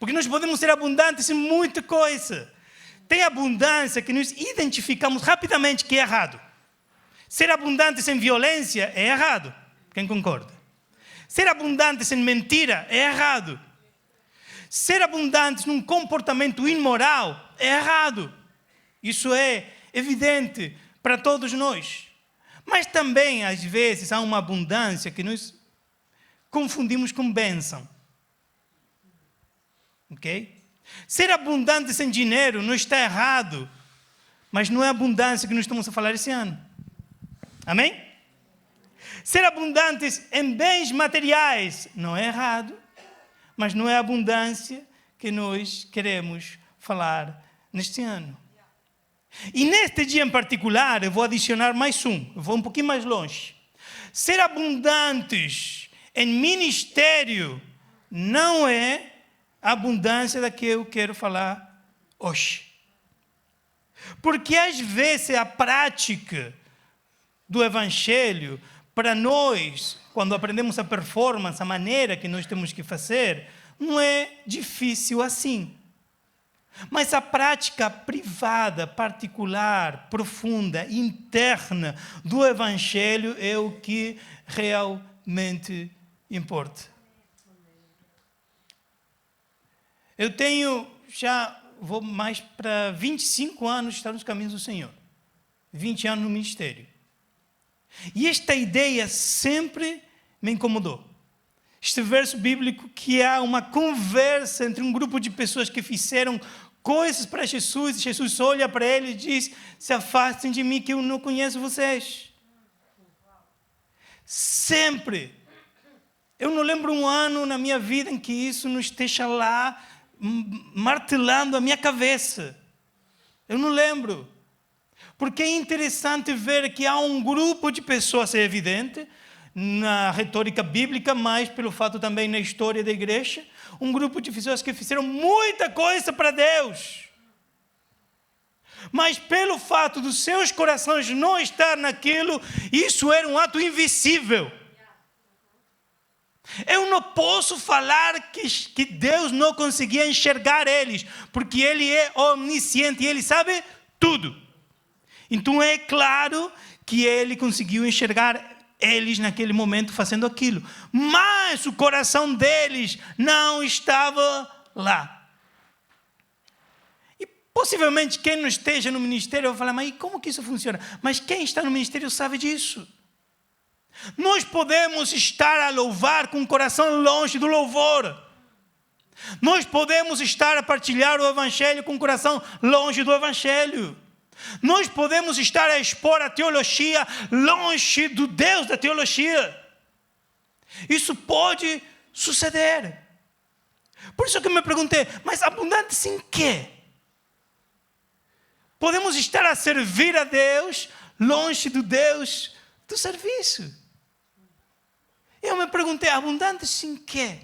Porque nós podemos ser abundantes em muita coisa. Tem abundância que nós identificamos rapidamente que é errado. Ser abundantes em violência é errado. Quem concorda? Ser abundantes em mentira é errado. Ser abundantes num comportamento imoral é errado. Isso é evidente para todos nós. Mas também, às vezes, há uma abundância que nós confundimos com bênção. Ok? Ser abundantes em dinheiro não está errado, mas não é abundância que nós estamos a falar esse ano. Amém? Ser abundantes em bens materiais não é errado, mas não é a abundância que nós queremos falar neste ano. E neste dia em particular, eu vou adicionar mais um, eu vou um pouquinho mais longe. Ser abundantes em ministério não é a abundância da que eu quero falar hoje. Porque às vezes a prática do Evangelho, para nós, quando aprendemos a performance, a maneira que nós temos que fazer, não é difícil assim. Mas a prática privada, particular, profunda, interna do Evangelho é o que realmente importa. Eu vou mais para 25 anos estar nos caminhos do Senhor. 20 anos no ministério. E esta ideia sempre me incomodou. Este verso bíblico que há uma conversa entre um grupo de pessoas que fizeram coisas para Jesus, e Jesus olha para ele e diz: se afastem de mim que eu não conheço vocês. Sempre. Eu não lembro um ano na minha vida em que isso não esteja lá martelando a minha cabeça. Eu não lembro. Porque é interessante ver que há um grupo de pessoas, é evidente, na retórica bíblica, mas pelo fato também na história da igreja, um grupo de pessoas que fizeram muita coisa para Deus. Mas pelo fato dos seus corações não estar naquilo, isso era um ato invisível. Eu não posso falar que Deus não conseguia enxergar eles, porque Ele é onisciente e Ele sabe tudo. Então é claro que Ele conseguiu enxergar eles naquele momento fazendo aquilo. Mas o coração deles não estava lá. E possivelmente quem não esteja no ministério vai falar: mas como que isso funciona? Mas quem está no ministério sabe disso. Nós podemos estar a louvar com o coração longe do louvor. Nós podemos estar a partilhar o Evangelho com o coração longe do Evangelho. Nós podemos estar a expor a teologia longe do Deus da teologia. Isso pode suceder. Por isso que eu me perguntei: mas abundantes em quê? Podemos estar a servir a Deus longe do Deus do serviço. Eu me perguntei: abundantes em quê?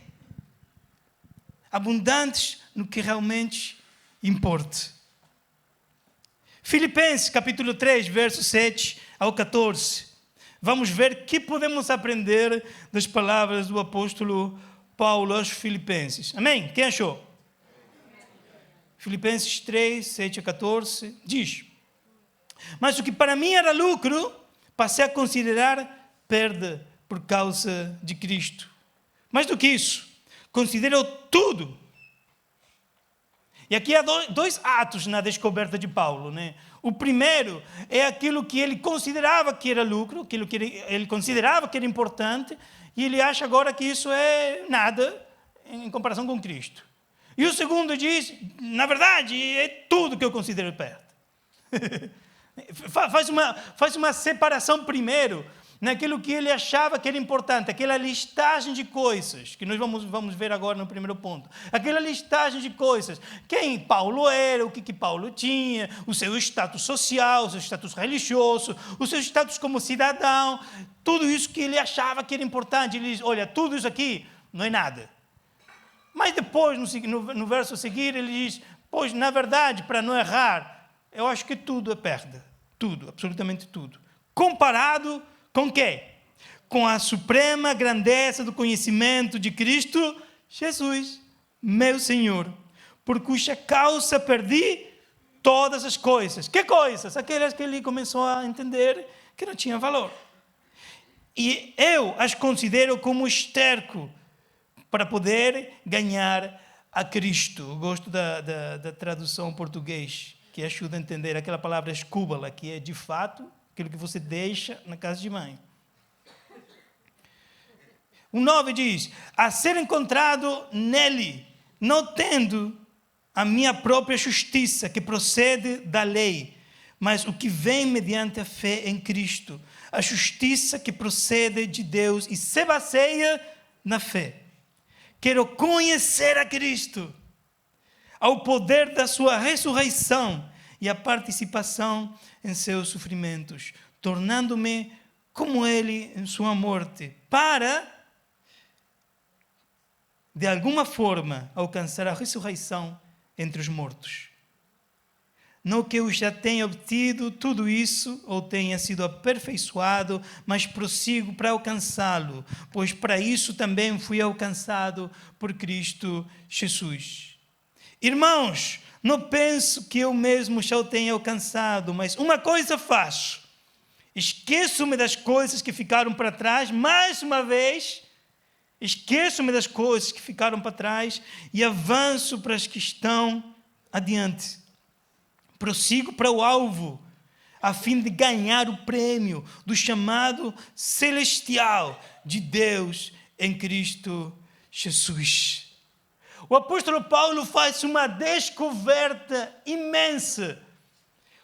Abundantes no que realmente importa. Filipenses capítulo 3, versos 7 ao 14. Vamos ver que podemos aprender das palavras do apóstolo Paulo aos Filipenses. Amém? Quem achou? Filipenses 3, 7 a 14, diz: mas o que para mim era lucro, passei a considerar perda por causa de Cristo. Mais do que isso, considero tudo. E aqui há dois atos na descoberta de Paulo, né? O primeiro é aquilo que ele considerava que era lucro, aquilo que ele considerava que era importante, e ele acha agora que isso é nada em comparação com Cristo. E o segundo diz: na verdade, é tudo que eu considero perto. Faz uma separação primeiro naquilo que ele achava que era importante, aquela listagem de coisas, que nós vamos ver agora no primeiro ponto. Aquela listagem de coisas. Quem Paulo era, o que Paulo tinha, o seu status social, o seu status religioso, o seu status como cidadão, tudo isso que ele achava que era importante. Ele diz: olha, tudo isso aqui não é nada. Mas depois, no verso a seguir, ele diz: pois, na verdade, para não errar, eu acho que tudo é perda. Tudo, absolutamente tudo. Comparado com quê? Com a suprema grandeza do conhecimento de Cristo Jesus, meu Senhor, por cuja causa perdi todas as coisas. Que coisas? Aquelas que ele começou a entender que não tinham valor. E eu as considero como esterco para poder ganhar a Cristo. Eu gosto da tradução em português, que ajuda a entender aquela palavra escúbala, que é de fato aquilo que você deixa na casa de mãe. O 9 diz: a ser encontrado nele, não tendo a minha própria justiça, que procede da lei, mas o que vem mediante a fé em Cristo, a justiça que procede de Deus e se baseia na fé. Quero conhecer a Cristo, ao poder da sua ressurreição e a participação em seus sofrimentos, tornando-me como ele em sua morte, para, de alguma forma, alcançar a ressurreição entre os mortos. Não que eu já tenha obtido tudo isso ou tenha sido aperfeiçoado, mas prossigo para alcançá-lo, pois para isso também fui alcançado por Cristo Jesus. Irmãos, não penso que eu mesmo já o tenha alcançado, mas uma coisa faço: esqueço-me das coisas que ficaram para trás, mais uma vez, esqueço-me das coisas que ficaram para trás e avanço para as que estão adiante. Prossigo para o alvo, a fim de ganhar o prêmio do chamado celestial de Deus em Cristo Jesus. O apóstolo Paulo faz uma descoberta imensa,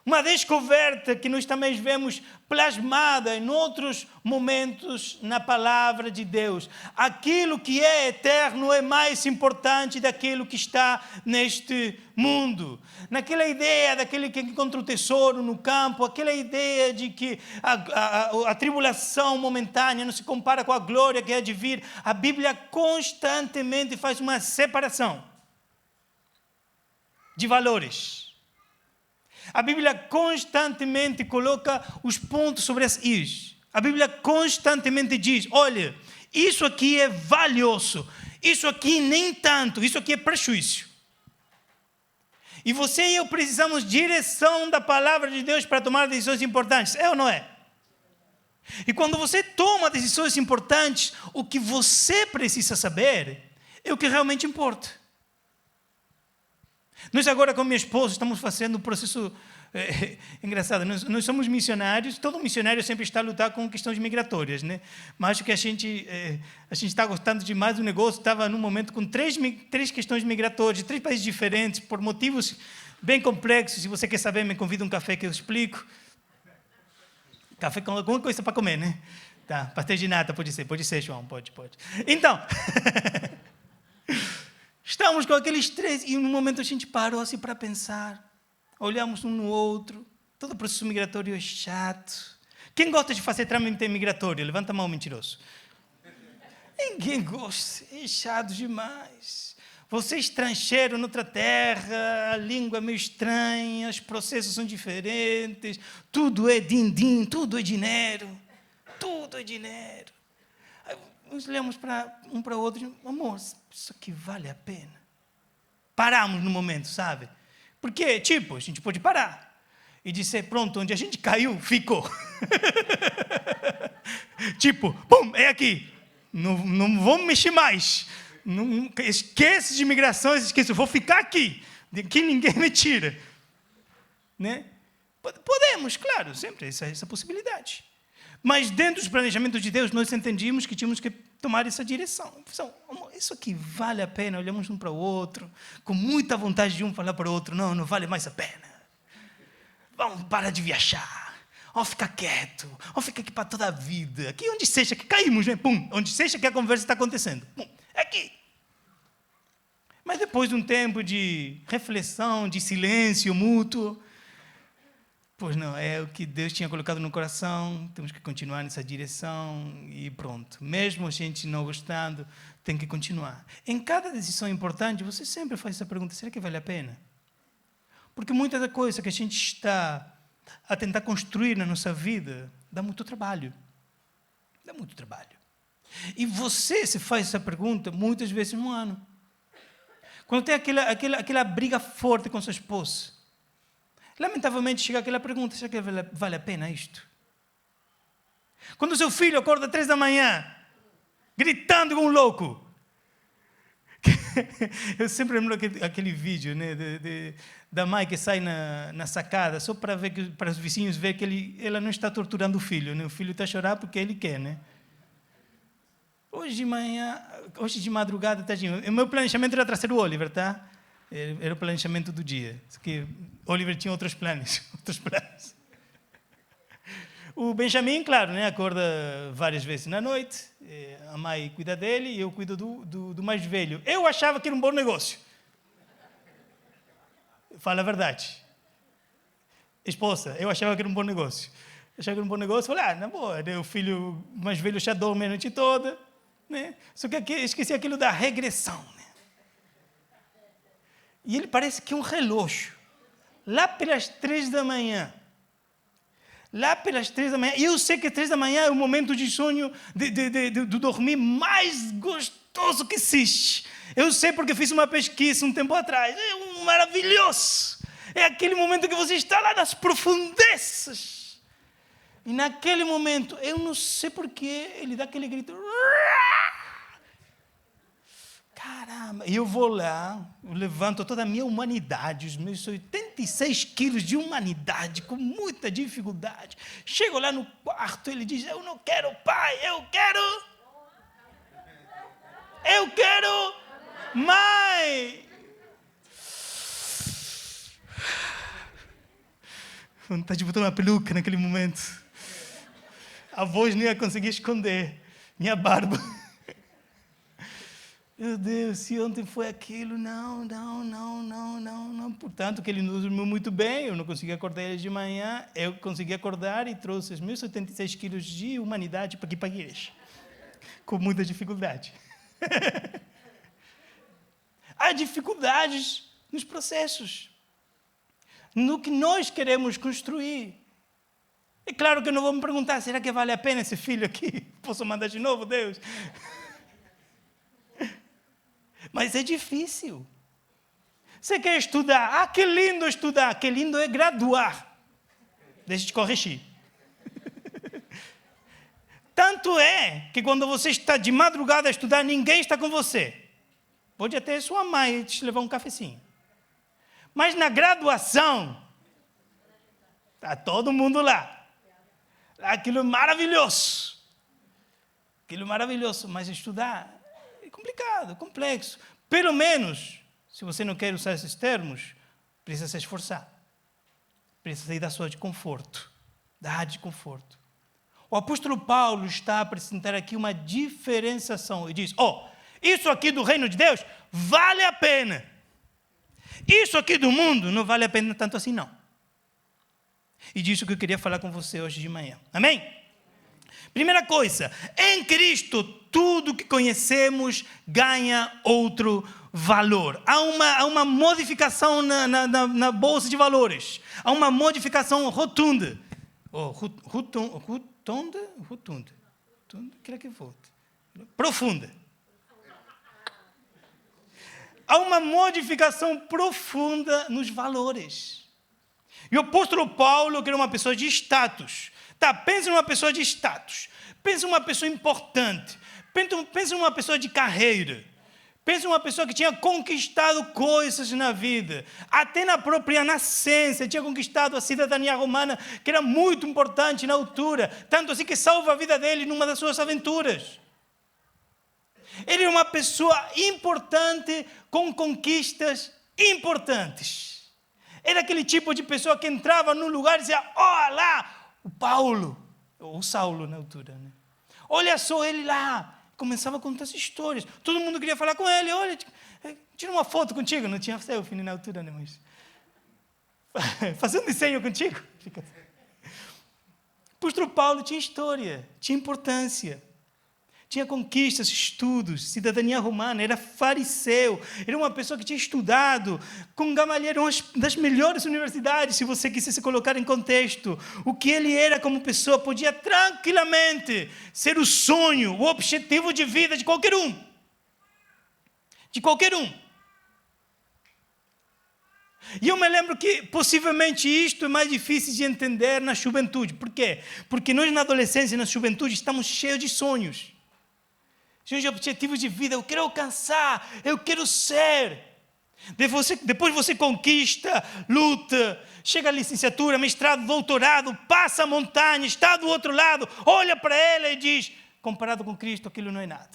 uma descoberta que nós também vemos plasmada em outros momentos na palavra de Deus. Aquilo que é eterno é mais importante daquilo que está neste mundo. Naquela ideia daquele que encontra o tesouro no campo, aquela ideia de que a tribulação momentânea não se compara com a glória que há de vir, a Bíblia constantemente faz uma separação de valores. A Bíblia constantemente coloca os pontos sobre as is. A Bíblia constantemente diz: olha, isso aqui é valioso, isso aqui nem tanto, isso aqui é prejuízo. E você e eu precisamos de direção da palavra de Deus para tomar decisões importantes, é ou não é? E quando você toma decisões importantes, o que você precisa saber é o que realmente importa. Nós agora com minha esposa estamos fazendo um processo engraçado. Nós somos missionários, todo missionário sempre está a lutar com questões migratórias, né? Mas acho que a gente está gostando demais do negócio. Estava num momento com três questões migratórias, 3 países diferentes, por motivos bem complexos. Se você quer saber, me convida um café que eu explico. Café com alguma coisa para comer, né? Tá, pastel de nata, pode ser, João, pode. Então... Estamos com aqueles 3 e num momento a gente parou assim para pensar. Olhamos um no outro. Todo o processo migratório é chato. Quem gosta de fazer trâmite migratório? Levanta a mão, mentiroso. Ninguém gosta. É chato demais. Você é estrangeiro noutra terra, a língua é meio estranha, os processos são diferentes, tudo é din-din, tudo é dinheiro. Tudo é dinheiro. Nós olhamos para um para o outro e amor, isso aqui vale a pena. Paramos no momento, sabe? Porque, a gente pode parar e dizer, pronto, onde a gente caiu, ficou. Pum, é aqui. Não vamos mexer mais. Não, esquece de imigrações, vou ficar aqui. Daqui ninguém me tira. Né? Podemos, claro, sempre essa possibilidade. Mas dentro dos planejamentos de Deus, nós entendíamos que tínhamos que tomar essa direção. Isso aqui vale a pena, olhamos um para o outro, com muita vontade de um falar para o outro, não vale mais a pena. Vamos parar de viajar, vamos ficar quieto, vamos ficar aqui para toda a vida. Aqui onde seja que caímos, né? Pum, onde seja que a conversa está acontecendo. Pum, é aqui. Mas depois de um tempo de reflexão, de silêncio mútuo, pois não, é o que Deus tinha colocado no coração, temos que continuar nessa direção e pronto. Mesmo a gente não gostando, tem que continuar. Em cada decisão importante, você sempre faz essa pergunta, será que vale a pena? Porque muita da coisa que a gente está a tentar construir na nossa vida, dá muito trabalho. Dá muito trabalho. E você se faz essa pergunta muitas vezes no ano. Quando tem aquela briga forte com sua esposa. Lamentavelmente chega aquela pergunta, será que vale a pena isto? Quando o seu filho acorda às 3 da manhã, gritando como um louco. Eu sempre lembro aquele vídeo, né, da mãe que sai na sacada, só para os vizinhos verem que ela não está torturando o filho. Né? O filho está a chorar porque ele quer. Né? Hoje de madrugada, tadinho. O meu planejamento era trazer o Oliver, tá? Era o planejamento do dia. Porque Oliver tinha outros planos. O Benjamin, claro, né, acorda várias vezes na noite. A mãe cuida dele e eu cuido do mais velho. Eu achava que era um bom negócio. Fala a verdade. Esposa, eu achava que era um bom negócio. Falei, na boa, né, o filho mais velho já dorme a noite toda. Né? Só que esqueci aquilo da regressão. Né? E ele parece que é um relógio. Lá pelas 3 da manhã. E eu sei que 3 da manhã é o momento de sonho, de dormir mais gostoso que existe. Eu sei porque fiz uma pesquisa um tempo atrás. É maravilhoso. É aquele momento que você está lá nas profundezas. E naquele momento, eu não sei porquê, ele dá aquele grito. Caramba, e eu vou lá, eu levanto toda a minha humanidade, os meus 86 quilos de humanidade, com muita dificuldade. Chego lá no quarto, ele diz, eu não quero pai, eu quero mãe. Vontade de botar uma peluca naquele momento. A voz não ia conseguir esconder, minha barba. Meu Deus, se ontem foi aquilo, não. Portanto, que ele não dormiu muito bem, eu não consegui acordar ele de manhã, eu consegui acordar e trouxe os meus 76 quilos de humanidade para aqui para a igreja. Com muita dificuldade. Há dificuldades nos processos, no que nós queremos construir. É claro que eu não vou me perguntar, será que vale a pena esse filho aqui? Posso mandar de novo, Deus? Mas é difícil. Você quer estudar? Que lindo estudar. Que lindo é graduar. Deixa eu te corrigir. Tanto é que quando você está de madrugada a estudar, ninguém está com você. Pode até sua mãe te levar um cafezinho. Mas na graduação, está todo mundo lá. Aquilo é maravilhoso. Mas estudar é complicado, complexo. Pelo menos, se você não quer usar esses termos, precisa se esforçar. Precisa sair da zona de conforto, da área de conforto. O apóstolo Paulo está a apresentar aqui uma diferenciação e diz, isso aqui do reino de Deus vale a pena. Isso aqui do mundo não vale a pena tanto assim, não. E disso que eu queria falar com você hoje de manhã. Amém? Primeira coisa, em Cristo, tudo que conhecemos ganha outro valor. Há uma modificação na bolsa de valores. Há uma modificação rotunda. Rotunda. Creio que foi. Profunda. Há uma modificação profunda nos valores. E o apóstolo Paulo, que era uma pessoa de status. Pensa numa pessoa de status. Pensa numa pessoa importante. Pensa numa pessoa de carreira. Pensa numa pessoa que tinha conquistado coisas na vida. Até na própria nascença, tinha conquistado a cidadania romana, que era muito importante na altura. Tanto assim que salva a vida dele numa das suas aventuras. Ele era uma pessoa importante, com conquistas importantes. Era aquele tipo de pessoa que entrava num lugar e dizia, lá, o Paulo, ou Saulo na altura, né? Olha só ele lá. Começava a contar as histórias. Todo mundo queria falar com ele. Olha, tira uma foto contigo. Não tinha selfie na altura, né? Mas fazer um desenho contigo. O apóstolo Paulo tinha história, tinha importância. Tinha conquistas, estudos, cidadania romana, era fariseu, era uma pessoa que tinha estudado, com Gamaliel, uma das melhores universidades, se você quisesse colocar em contexto. O que ele era como pessoa podia tranquilamente ser o sonho, o objetivo de vida de qualquer um. De qualquer um. E eu me lembro que possivelmente isto é mais difícil de entender na juventude. Por quê? Porque nós na adolescência e na juventude estamos cheios de sonhos. Cheios de objetivos de vida. Eu quero alcançar, eu quero ser. Depois você conquista, luta, chega à licenciatura, mestrado, doutorado, passa a montanha, está do outro lado, olha para ela e diz, comparado com Cristo, aquilo não é nada.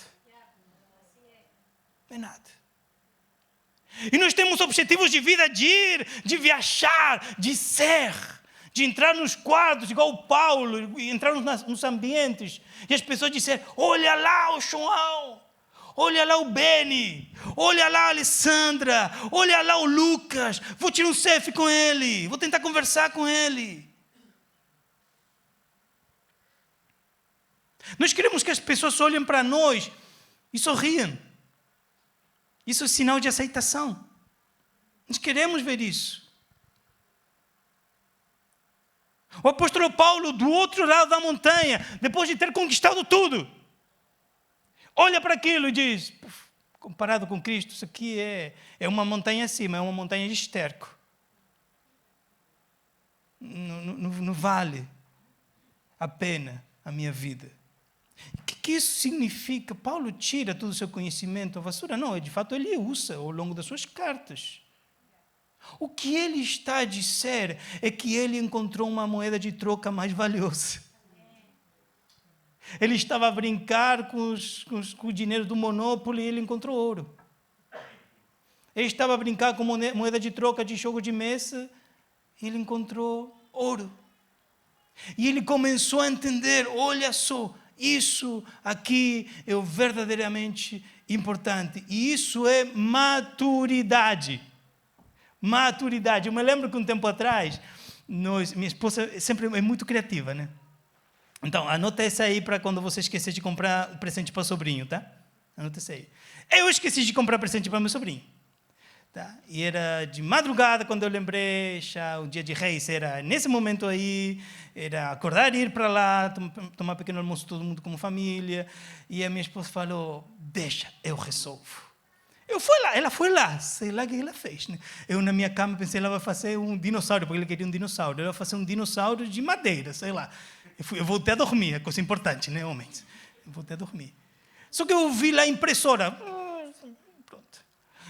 Não é nada. E nós temos objetivos de vida de ir, de viajar, de ser, de entrar nos quadros, igual o Paulo, entrar nos ambientes, e as pessoas disserem, olha lá o João, olha lá o Beni, olha lá a Alessandra, olha lá o Lucas, vou tirar um selfie com ele, vou tentar conversar com ele. Nós queremos que as pessoas olhem para nós e sorriam. Isso é sinal de aceitação. Nós queremos ver isso. O apóstolo Paulo, do outro lado da montanha, depois de ter conquistado tudo, olha para aquilo e diz, comparado com Cristo, isso aqui é uma montanha acima, é uma montanha de esterco. Não vale a pena a minha vida. O que isso significa? Paulo tira todo o seu conhecimento à vassoura? Não, de fato ele usa ao longo das suas cartas. O que ele está a dizer é que ele encontrou uma moeda de troca mais valiosa. Ele estava a brincar com o dinheiro do Monopoly e ele encontrou ouro. Ele estava a brincar com moeda de troca de jogo de mesa e ele encontrou ouro. E ele começou a entender, olha só, isso aqui é o verdadeiramente importante. E isso é maturidade. Maturidade. Eu me lembro que um tempo atrás, minha esposa sempre é muito criativa, né? Então, anota essa aí para quando você esquecer de comprar o presente para o sobrinho, tá? Anota essa aí. Eu esqueci de comprar presente para meu sobrinho. Tá? E era de madrugada quando eu lembrei, já o dia de Reis era nesse momento aí, era acordar e ir para lá, tomar um pequeno almoço todo mundo como família. E a minha esposa falou, deixa, eu resolvo. Eu fui lá, ela foi lá, sei lá o que ela fez. Né? Eu na minha cama pensei, ela vai fazer um dinossauro, porque ele queria um dinossauro. Ela vai fazer um dinossauro de madeira, sei lá. Eu voltei a dormir, é coisa importante, né, homens? Eu voltei a dormir. Só que eu vi lá a impressora. Pronto.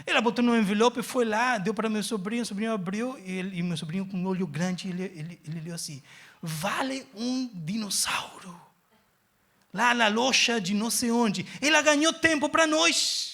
Ela botou no envelope, foi lá, deu para meu sobrinho, o sobrinho abriu, e meu sobrinho com um olho grande, ele leu assim, vale um dinossauro. Lá na loja de não sei onde. Ela ganhou tempo para nós.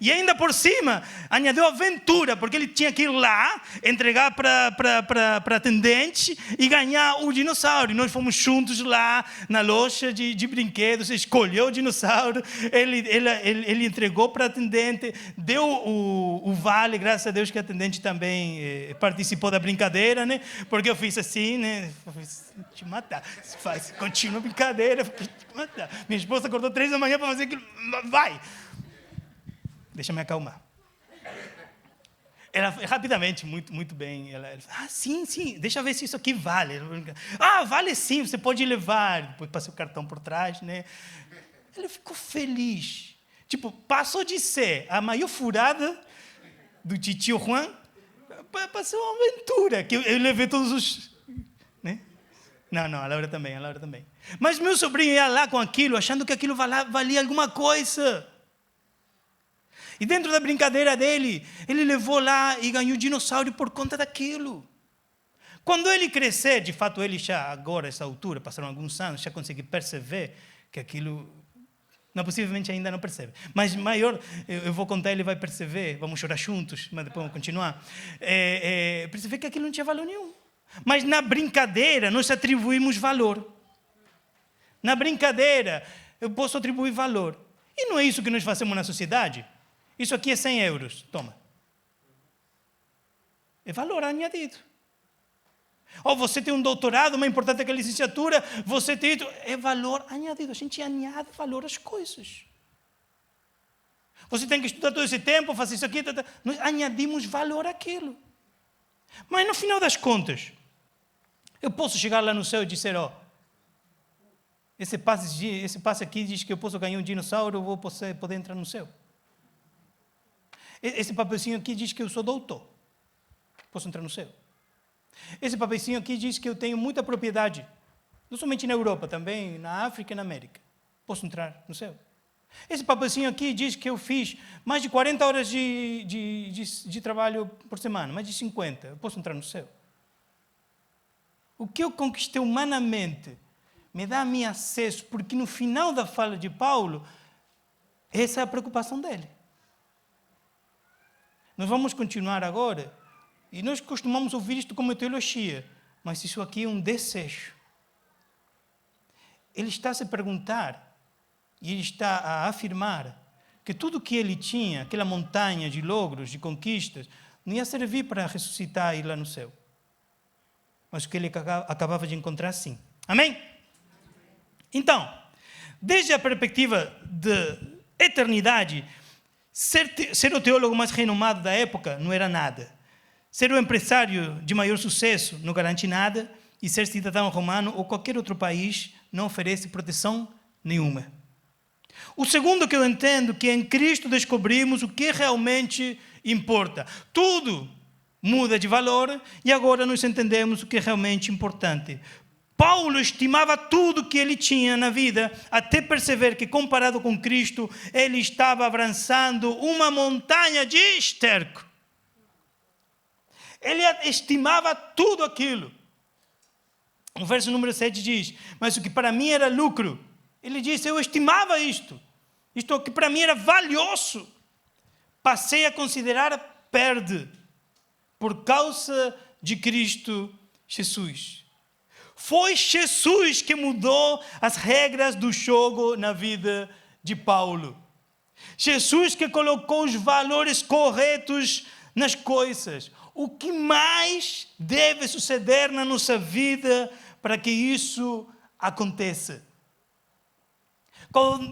E ainda por cima, añadiu aventura, porque ele tinha que ir lá, entregar para atendente e ganhar o dinossauro. E nós fomos juntos lá na loja de brinquedos, escolheu o dinossauro, ele entregou para a atendente, deu o vale, graças a Deus que a atendente também participou da brincadeira, né? Porque eu fiz assim, né? Te matar. Continua a brincadeira, te matar. Minha esposa acordou 3 da manhã para fazer aquilo. Vai! Deixa eu me acalmar. Ela, rapidamente, muito bem. Ela sim, deixa eu ver se isso aqui vale. Vale sim, você pode levar. Depois passei o cartão por trás, né? Ele ficou feliz. Tipo, passou de ser a maior furada do tio Juan para ser uma aventura. Que eu levei todos os... Né? Não, a Laura também. Mas meu sobrinho ia lá com aquilo, achando que aquilo valia alguma coisa. E dentro da brincadeira dele, ele levou lá e ganhou dinossauro por conta daquilo. Quando ele crescer, de fato ele já agora, essa altura, passaram alguns anos, já conseguiu perceber que aquilo... Não, possivelmente ainda não percebe. Mas maior, eu vou contar, ele vai perceber, vamos chorar juntos, mas depois vamos continuar. Perceber que aquilo não tinha valor nenhum. Mas na brincadeira, nós atribuímos valor. Na brincadeira, eu posso atribuir valor. E não é isso que nós fazemos na sociedade? Isso aqui é 100 euros, toma. É valor añadido. Ou você tem um doutorado, uma importante que a licenciatura, você tem... É valor añadido. A gente añade valor às coisas. Você tem que estudar todo esse tempo, fazer isso aqui. Nós añadimos valor àquilo. Mas no final das contas, eu posso chegar lá no céu e dizer, esse passe aqui diz que eu posso ganhar um dinossauro, eu vou poder entrar no céu. Esse papelzinho aqui diz que eu sou doutor. posso entrar no céu. Esse papeizinho aqui diz que eu tenho muita propriedade, não somente na Europa, também na África e na América. Posso entrar no céu. Esse papelzinho aqui diz que eu fiz mais de 40 horas de trabalho por semana, mais de 50. Eu posso entrar no céu. O que eu conquistei humanamente me dá a mim acesso, porque no final da fala de Paulo, essa é a preocupação dele. Nós vamos continuar agora, e nós costumamos ouvir isto como teologia, mas isso aqui é um desejo. Ele está a se perguntar, e ele está a afirmar que tudo o que ele tinha, aquela montanha de logros, de conquistas, não ia servir para ressuscitar e ir lá no céu. Mas o que ele acabava de encontrar, sim. Amém? Então, desde a perspectiva de eternidade, ser o teólogo mais renomado da época não era nada. Ser o empresário de maior sucesso não garante nada, e ser cidadão romano ou qualquer outro país não oferece proteção nenhuma. O segundo que eu entendo, que em Cristo descobrimos o que realmente importa. Tudo muda de valor e agora nós entendemos o que é realmente importante. Paulo estimava tudo que ele tinha na vida, até perceber que, comparado com Cristo, ele estava avançando uma montanha de esterco. Ele estimava tudo aquilo. O verso número 7 diz, mas o que para mim era lucro, ele disse, eu estimava isto que para mim era valioso, passei a considerar perda por causa de Cristo Jesus. Foi Jesus que mudou as regras do jogo na vida de Paulo. Jesus que colocou os valores corretos nas coisas. O que mais deve suceder na nossa vida para que isso aconteça?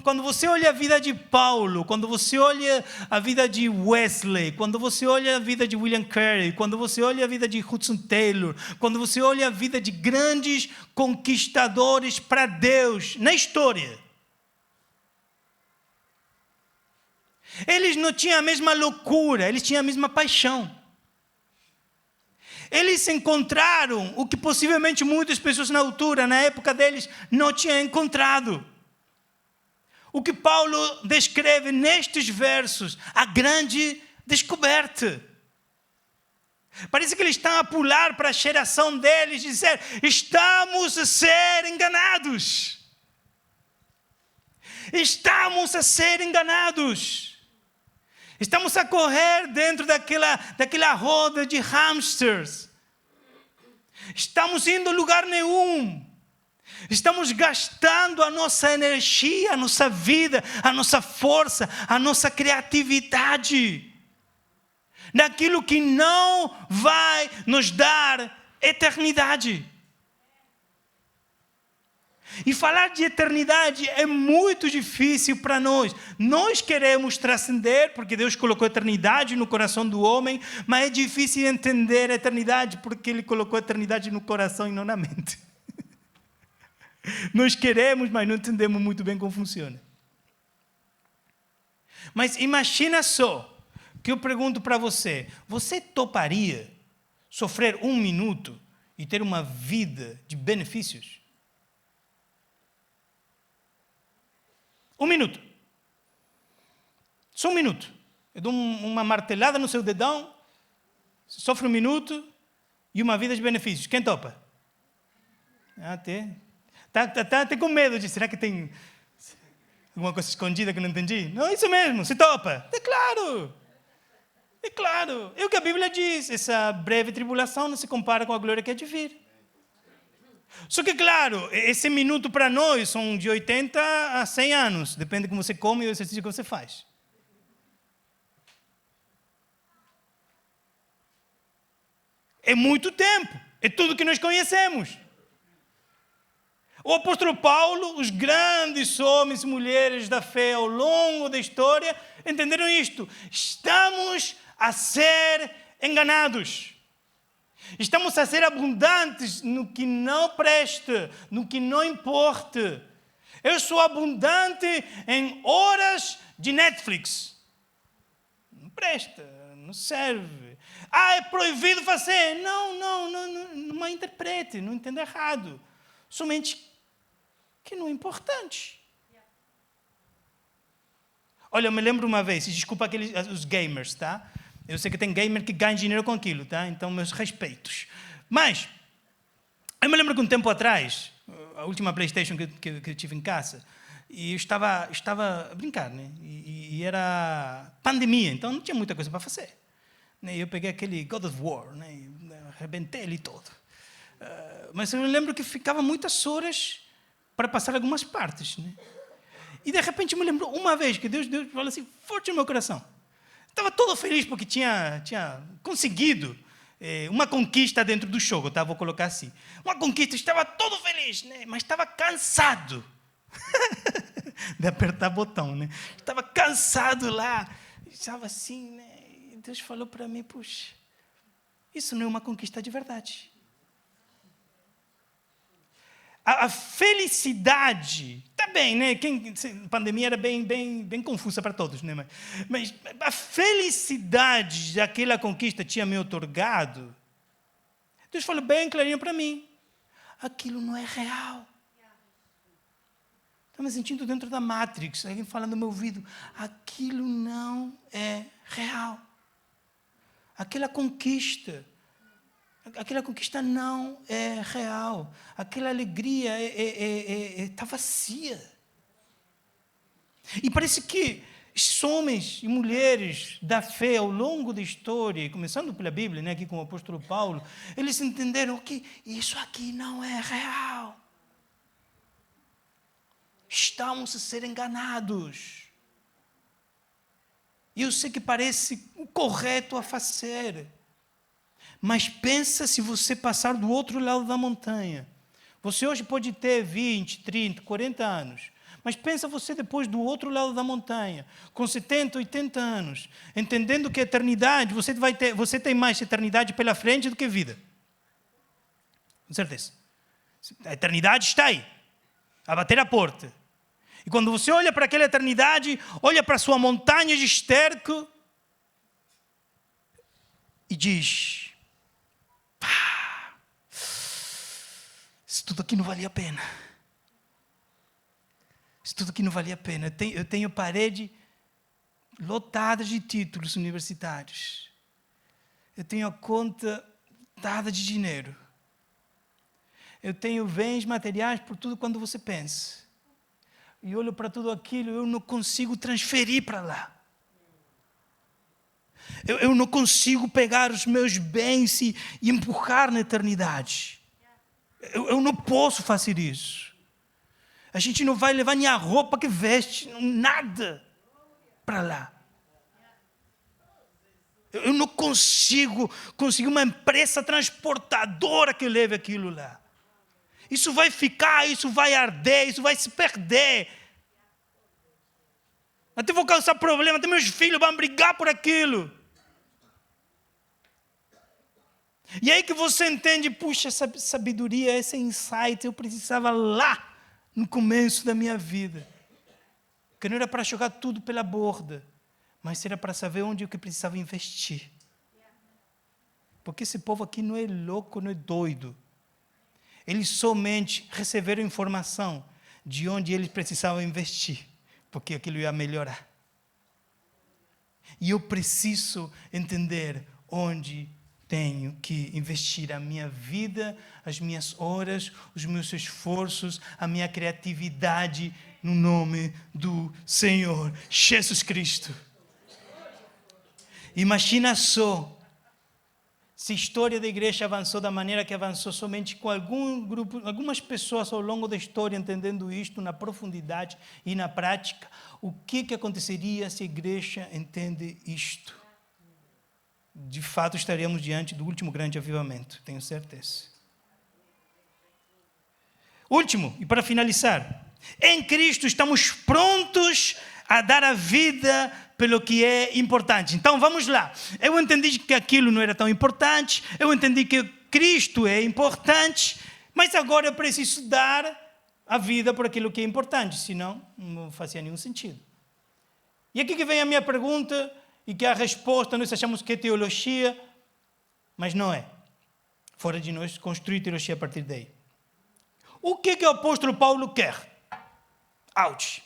Quando você olha a vida de Paulo, quando você olha a vida de Wesley, quando você olha a vida de William Carey, quando você olha a vida de Hudson Taylor, quando você olha a vida de grandes conquistadores para Deus na história, eles não tinham a mesma loucura, eles tinham a mesma paixão. Eles encontraram o que possivelmente muitas pessoas na altura, na época deles, não tinham encontrado. O que Paulo descreve nestes versos, a grande descoberta. Parece que eles estão a pular para a geração deles e dizer, estamos a ser enganados. Estamos a ser enganados. Estamos a correr dentro daquela roda de hamsters. Estamos indo a lugar nenhum. Estamos gastando a nossa energia, a nossa vida, a nossa força, a nossa criatividade naquilo que não vai nos dar eternidade. E falar de eternidade é muito difícil para nós. Nós queremos transcender, porque Deus colocou a eternidade no coração do homem, mas é difícil entender a eternidade, porque Ele colocou a eternidade no coração e não na mente. Nós queremos, mas não entendemos muito bem como funciona. Mas imagina só, que eu pergunto para você, você toparia sofrer 1 minuto e ter uma vida de benefícios? 1 minuto. Só 1 minuto. Eu dou uma martelada no seu dedão, sofre 1 minuto e uma vida de benefícios. Quem topa? Está com medo de, será que tem alguma coisa escondida que eu não entendi? Não, isso mesmo, se topa. É claro. É claro. É o que a Bíblia diz. Essa breve tribulação não se compara com a glória que há de vir. Só que, claro, esse minuto para nós são de 80 a 100 anos. Depende de como você come e o exercício que você faz. É muito tempo. É tudo que nós conhecemos. O apóstolo Paulo, os grandes homens e mulheres da fé ao longo da história, entenderam isto. Estamos a ser enganados. Estamos a ser abundantes no que não presta, no que não importa. Eu sou abundante em horas de Netflix. Não presta, não serve. É proibido fazer. Não malinterprete, não entenda errado. Somente que não é importante. Olha, eu me lembro uma vez, desculpa os gamers, tá? Eu sei que tem gamer que ganha dinheiro com aquilo, tá? Então, meus respeitos. Mas, eu me lembro que um tempo atrás, a última PlayStation que eu tive em casa, e eu estava a brincar, né? E era pandemia, então não tinha muita coisa para fazer. E eu peguei aquele God of War, né? E arrebentei ele todo. Mas eu me lembro que ficava muitas horas para passar algumas partes, né? E de repente me lembrou uma vez que Deus falou assim, forte no meu coração. Estava todo feliz porque tinha conseguido uma conquista dentro do jogo, tá? Vou colocar assim. Uma conquista, estava todo feliz, né? Mas estava cansado de apertar botão, né? Estava cansado lá, estava assim, né? E Deus falou para mim, puxa, isso não é uma conquista de verdade. A felicidade, tá bem, né? A pandemia era bem confusa para todos, né? Mas a felicidade daquela conquista tinha me otorgado. Deus falou bem clarinho para mim, aquilo não é real. Estou me sentindo dentro da Matrix, alguém falando no meu ouvido, aquilo não é real. Aquela conquista não é real. Aquela alegria está vazia. E parece que esses homens e mulheres da fé ao longo da história, começando pela Bíblia, né, aqui com o apóstolo Paulo, eles entenderam que isso aqui não é real. Estamos a ser enganados. E eu sei que parece o correto a fazer. Mas pensa se você passar do outro lado da montanha. Você hoje pode ter 20, 30, 40 anos. Mas pensa você depois do outro lado da montanha, com 70, 80 anos, entendendo que a eternidade, você tem mais eternidade pela frente do que vida. Com certeza. A eternidade está aí, a bater a porta. E quando você olha para aquela eternidade, olha para a sua montanha de esterco e diz, isso tudo aqui não valia a pena. Isso tudo aqui não valia a pena. Eu tenho parede lotada de títulos universitários. Eu tenho a conta dada de dinheiro. Eu tenho bens materiais por tudo quando você pensa. E olho para tudo aquilo, eu não consigo transferir para lá. Eu não consigo pegar os meus bens e empurrar na eternidade. Eu não posso fazer isso. A gente não vai levar nem a roupa que veste, nada para lá. Eu não consigo conseguir uma empresa transportadora que leve aquilo lá. Isso vai ficar, isso vai arder, isso vai se perder. Até vou causar problema, até meus filhos vão brigar por aquilo. E aí que você entende, puxa, essa sabedoria, esse insight, eu precisava lá, no começo da minha vida. Que não era para jogar tudo pela borda, mas era para saber onde eu precisava investir. Porque esse povo aqui não é louco, não é doido. Eles somente receberam informação de onde eles precisavam investir, porque aquilo ia melhorar. E eu preciso entender onde tenho que investir a minha vida, as minhas horas, os meus esforços, a minha criatividade no nome do Senhor Jesus Cristo. Imagina só se a história da igreja avançou da maneira que avançou somente com algum grupo, algumas pessoas ao longo da história entendendo isto na profundidade e na prática, o que aconteceria se a igreja entende isto? De fato, estaríamos diante do último grande avivamento, tenho certeza. Último, e para finalizar, em Cristo estamos prontos a dar a vida pelo que é importante. Então, vamos lá. Eu entendi que aquilo não era tão importante, eu entendi que Cristo é importante, mas agora eu preciso dar a vida por aquilo que é importante, senão não fazia nenhum sentido. E aqui que vem a minha pergunta, e que a resposta nós achamos que é teologia, mas não é. Fora de nós construir teologia a partir daí. O que o apóstolo Paulo quer? Ouch!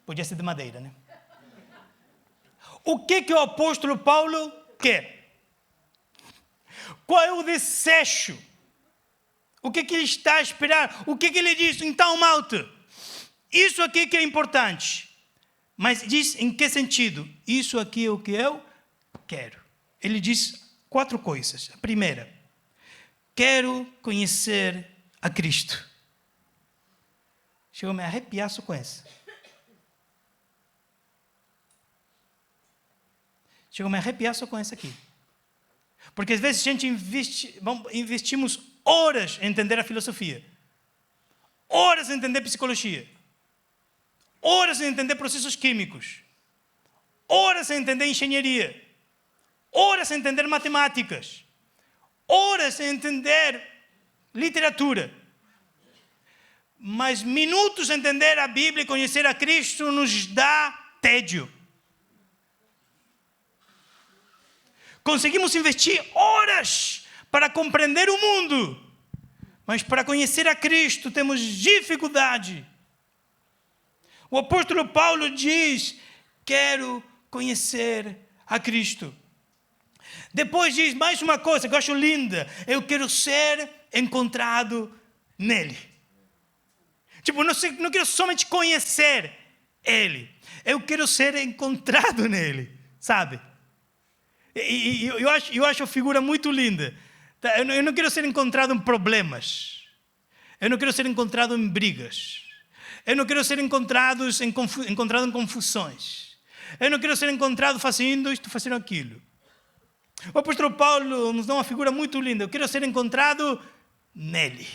Podia ser de madeira, né? O que o apóstolo Paulo quer? Qual é o desejo? O que ele está a esperar? O que ele diz? Então, malta, isso aqui que é importante. Mas diz em que sentido? Isso aqui é o que eu quero. Ele diz 4 coisas. A primeira, quero conhecer a Cristo. Chegou a me arrepiar só com essa. Chegou a me arrepiar só com essa aqui. Porque às vezes a gente investimos horas em entender a filosofia, horas em entender psicologia, horas em entender processos químicos, horas em entender engenharia, horas em entender matemáticas, horas em entender literatura. Mas minutos em entender a Bíblia e conhecer a Cristo nos dá tédio. Conseguimos investir horas para compreender o mundo, mas para conhecer a Cristo temos dificuldade. O apóstolo Paulo diz, quero conhecer a Cristo. Depois diz mais uma coisa que eu acho linda, eu quero ser encontrado nele. Tipo, não quero somente conhecer ele, eu quero ser encontrado nele, sabe? E eu acho a figura muito linda. Eu não quero ser encontrado em problemas. Eu não quero ser encontrado em brigas. Eu não quero ser encontrado em confusões. Eu não quero ser encontrado fazendo isto, fazendo aquilo. O apóstolo Paulo nos dá uma figura muito linda. Eu quero ser encontrado nele.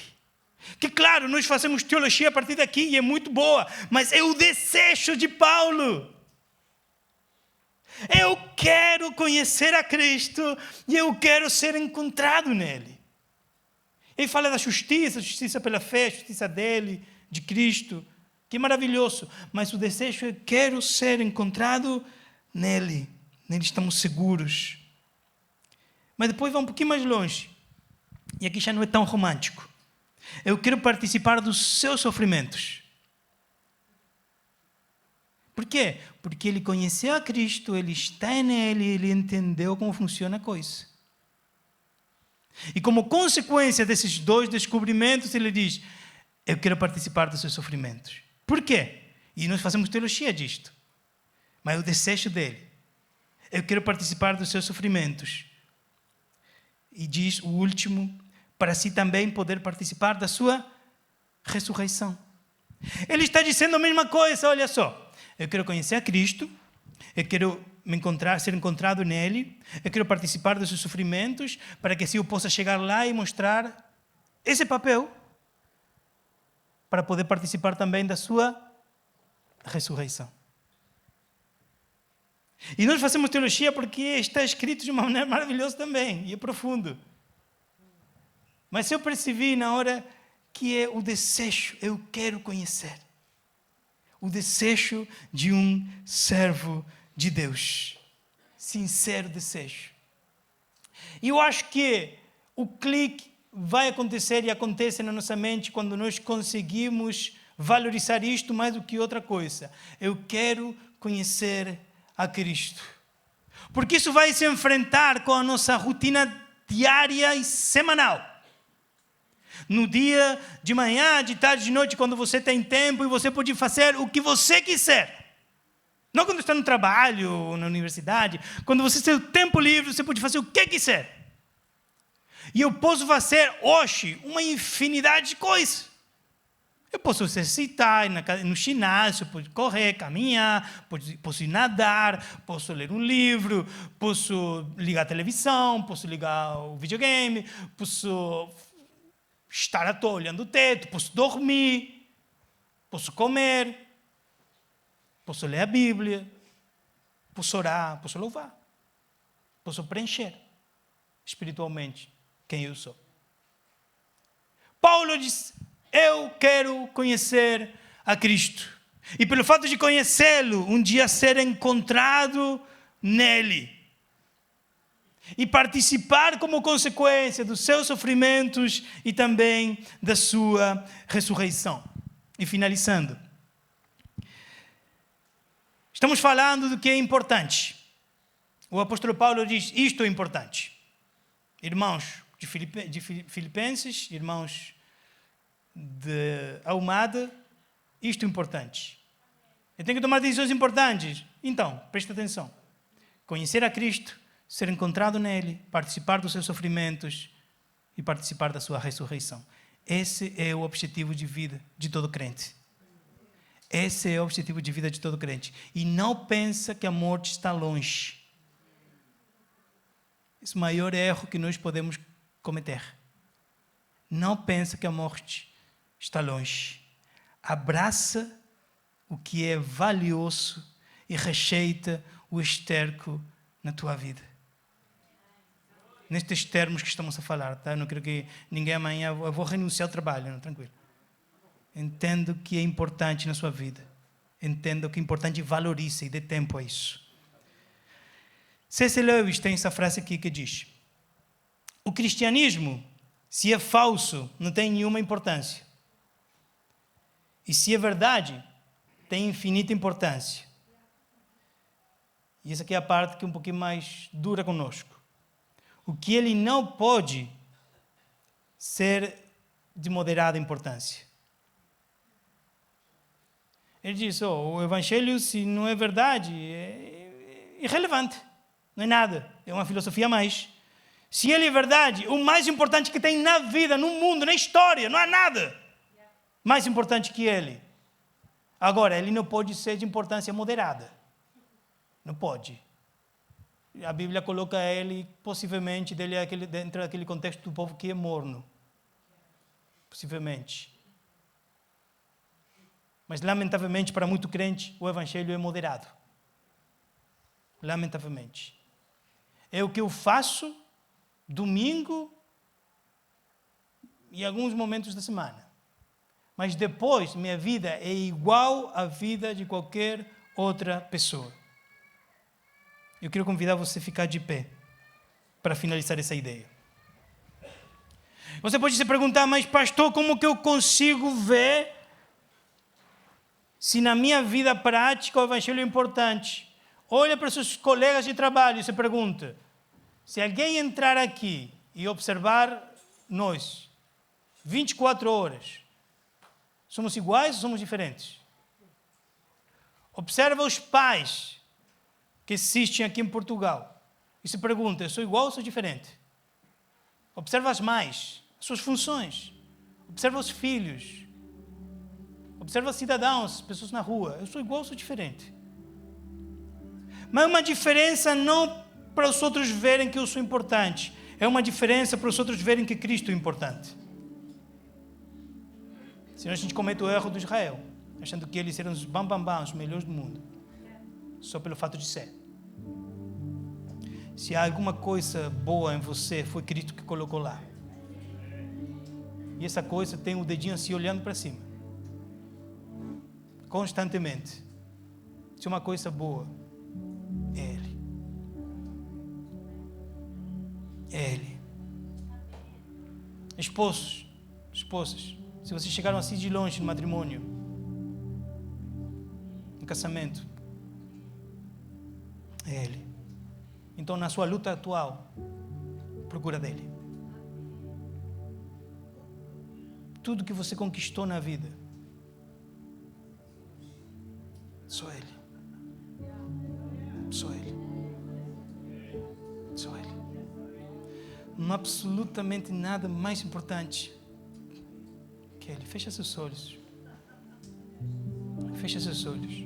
Que claro, nós fazemos teologia a partir daqui e é muito boa, mas é o desejo de Paulo. Eu quero conhecer a Cristo e eu quero ser encontrado nele. Ele fala da justiça pela fé, a justiça dele, de Cristo, que é maravilhoso. Mas o desejo é, quero ser encontrado nele. Nele estamos seguros. Mas depois vai um pouquinho mais longe. E aqui já não é tão romântico. Eu quero participar dos seus sofrimentos. Por quê? Porque ele conheceu a Cristo, ele está nele, ele entendeu como funciona a coisa. E como consequência desses 2 descobrimentos, ele diz, eu quero participar dos seus sofrimentos. Por quê? E nós fazemos teologia disto. Mas é o desejo dele. Eu quero participar dos seus sofrimentos. E diz o último, para assim também poder participar da sua ressurreição. Ele está dizendo a mesma coisa, olha só. Eu quero conhecer a Cristo, eu quero ser encontrado nele, eu quero participar dos seus sofrimentos, para que assim eu possa chegar lá e mostrar esse papel, para poder participar também da sua ressurreição. E nós fazemos teologia porque está escrito de uma maneira maravilhosa também, e é profundo. Mas eu percebi na hora que é o desejo, eu quero conhecer. O desejo de um servo de Deus. Sincero desejo. E eu acho que o clique vai acontecer e acontece na nossa mente quando nós conseguimos valorizar isto mais do que outra coisa. Eu quero conhecer a Cristo. Porque isso vai se enfrentar com a nossa rotina diária e semanal. No dia, de manhã, de tarde, de noite, quando você tem tempo e você pode fazer o que você quiser. Não quando está no trabalho ou na universidade. Quando você tem o tempo livre, você pode fazer o que quiser. E eu posso fazer hoje uma infinidade de coisas. Eu posso exercitar no ginásio, posso correr, caminhar, posso ir nadar, posso ler um livro, posso ligar a televisão, posso ligar o videogame, posso estar à toa olhando o teto, posso dormir, posso comer, posso ler a Bíblia, posso orar, posso louvar, posso preencher espiritualmente quem eu sou. Paulo diz, eu quero conhecer a Cristo. E pelo fato de conhecê-lo, um dia ser encontrado nele. e participar como consequência dos seus sofrimentos e também da sua ressurreição. E finalizando, estamos falando do que é importante. O apóstolo Paulo diz, isto é importante. Irmãos de Filipenses, irmãos de Almada, isto é importante. Eu tenho que tomar decisões importantes. Então, presta atenção. Conhecer a Cristo, ser encontrado nele, participar dos seus sofrimentos e participar da sua ressurreição. Esse é o objetivo de vida de todo crente. Esse é o objetivo de vida de todo crente. E não pensa que a morte está longe. Esse é o maior erro que nós podemos cometer. Não pensa que a morte está longe. Abraça o que é valioso e rejeita o esterco na tua vida. Nestes termos que estamos a falar, tá? Não quero que ninguém amanhã, eu vou renunciar ao trabalho, não, tranquilo. Entenda o que é importante na sua vida. Entenda o que é importante e valorize e dê tempo a isso. C.S. Lewis tem essa frase aqui que diz: o cristianismo, se é falso, não tem nenhuma importância. E se é verdade, tem infinita importância. E essa aqui é a parte que é um pouquinho mais dura conosco. O que ele não pode ser de moderada importância. Ele diz, o evangelho, se não é verdade, é irrelevante. Não é nada. É uma filosofia a mais. Se ele é verdade, o mais importante que tem na vida, no mundo, na história, não há nada mais importante que ele. Agora, ele não pode ser de importância moderada. Não pode. A Bíblia coloca ele, possivelmente, dentro daquele contexto do povo que é morno. Possivelmente. Mas, lamentavelmente, para muito crente, o evangelho é moderado. Lamentavelmente. É o que eu faço domingo e alguns momentos da semana. Mas depois, minha vida é igual à vida de qualquer outra pessoa. Eu quero convidar você a ficar de pé para finalizar essa ideia. Você pode se perguntar, mas pastor, como que eu consigo ver se na minha vida prática o evangelho é importante? Olha para os seus colegas de trabalho e se pergunta, se alguém entrar aqui e observar nós, 24 horas, somos iguais ou somos diferentes? Observa os pais que assistem aqui em Portugal e se pergunta, sou igual ou sou diferente? Observa as mães, as suas funções. Observa os filhos. Observa os cidadãos, pessoas na rua. Eu sou igual ou sou diferente? Mas é uma diferença não para os outros verem que eu sou importante. É uma diferença para os outros verem que Cristo é importante. Senão a gente comete o erro do Israel, achando que eles eram os bambambãs, os melhores do mundo. Só pelo fato de ser. Se há alguma coisa boa em você, foi Cristo que colocou lá. E essa coisa tem o dedinho assim olhando para cima. Constantemente. Se é uma coisa boa, é Ele. É Ele. Esposos, esposas, se vocês chegaram assim de longe no matrimônio, no casamento, é Ele. Então, na sua luta atual, procura dele. Tudo que você conquistou na vida, só Ele. Só Ele. Só Ele. Não há absolutamente nada mais importante que Ele. Fecha seus olhos. Fecha seus olhos.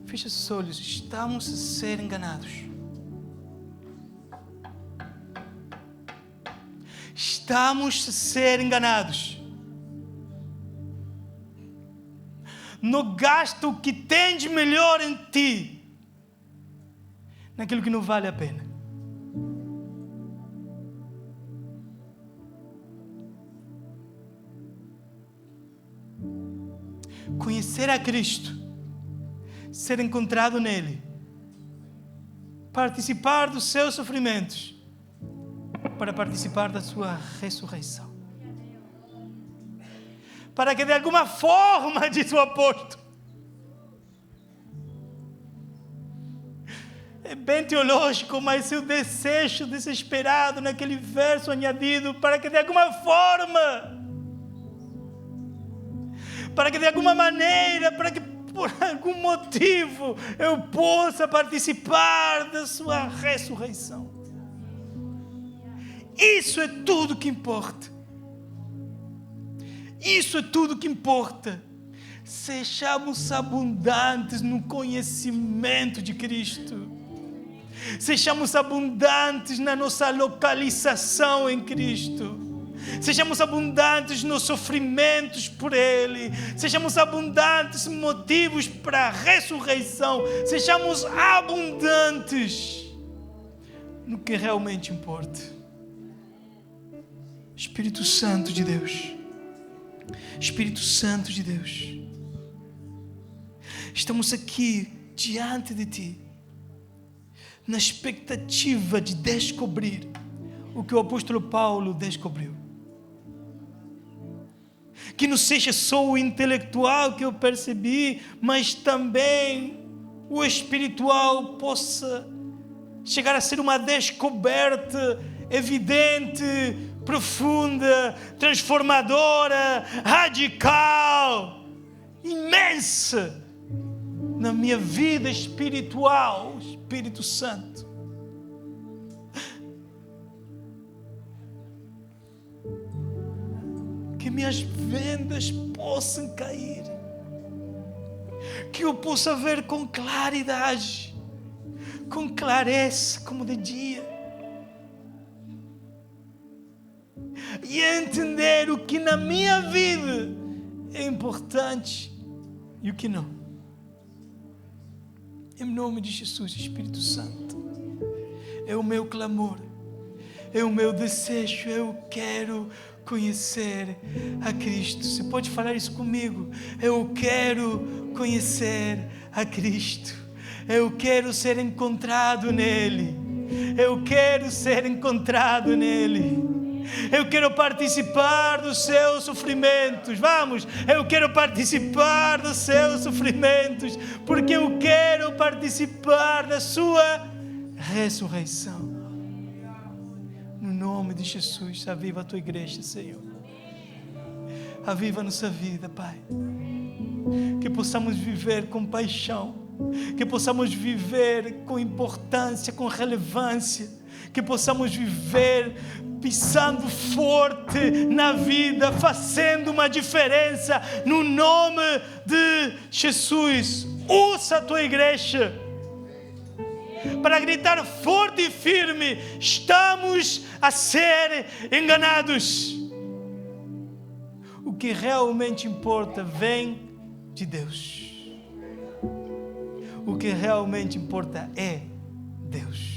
Fecha seus olhos. Estamos a ser enganados. Estamos a ser enganados. No gasto que tem de melhor em ti, naquilo que não vale a pena. Conhecer a Cristo, ser encontrado nele, participar dos seus sofrimentos para participar da sua ressurreição. Para que de alguma forma, diz o apóstolo, é bem teológico, mas seu desejo desesperado naquele verso añadido, para que de alguma forma, para que de alguma maneira, para que por algum motivo eu possa participar da sua ressurreição. Isso é tudo que importa. Isso é tudo que importa. Sejamos abundantes no conhecimento de Cristo. Sejamos abundantes na nossa localização em Cristo. Sejamos abundantes nos sofrimentos por Ele. Sejamos abundantes em motivos para a ressurreição. Sejamos abundantes no que realmente importa. Espírito Santo de Deus. Espírito Santo de Deus. Estamos aqui diante de Ti, na expectativa de descobrir o que o apóstolo Paulo descobriu. Que não seja só o intelectual que eu percebi, mas também o espiritual possa chegar a ser uma descoberta evidente, profunda, transformadora, radical, imensa na minha vida espiritual, Espírito Santo. Que minhas vendas possam cair, que eu possa ver com claridade, com clareza, como de dia, e entender o que na minha vida é importante e o que não. Em nome de Jesus, Espírito Santo, é o meu clamor, é o meu desejo. Eu quero conhecer a Cristo. Você pode falar isso comigo? Eu quero conhecer a Cristo. Eu quero ser encontrado nele. Eu quero ser encontrado nele. Eu quero participar dos seus sofrimentos. Vamos, eu quero participar dos seus sofrimentos, porque eu quero participar da sua ressurreição. No nome de Jesus, aviva a tua igreja, Senhor. Aviva a nossa vida, Pai. Que possamos viver com paixão, que possamos viver com importância, com relevância, que possamos viver pisando forte na vida, fazendo uma diferença no nome de Jesus. Usa a tua igreja para gritar forte e firme: estamos a ser enganados. O que realmente importa vem de Deus. O que realmente importa é Deus.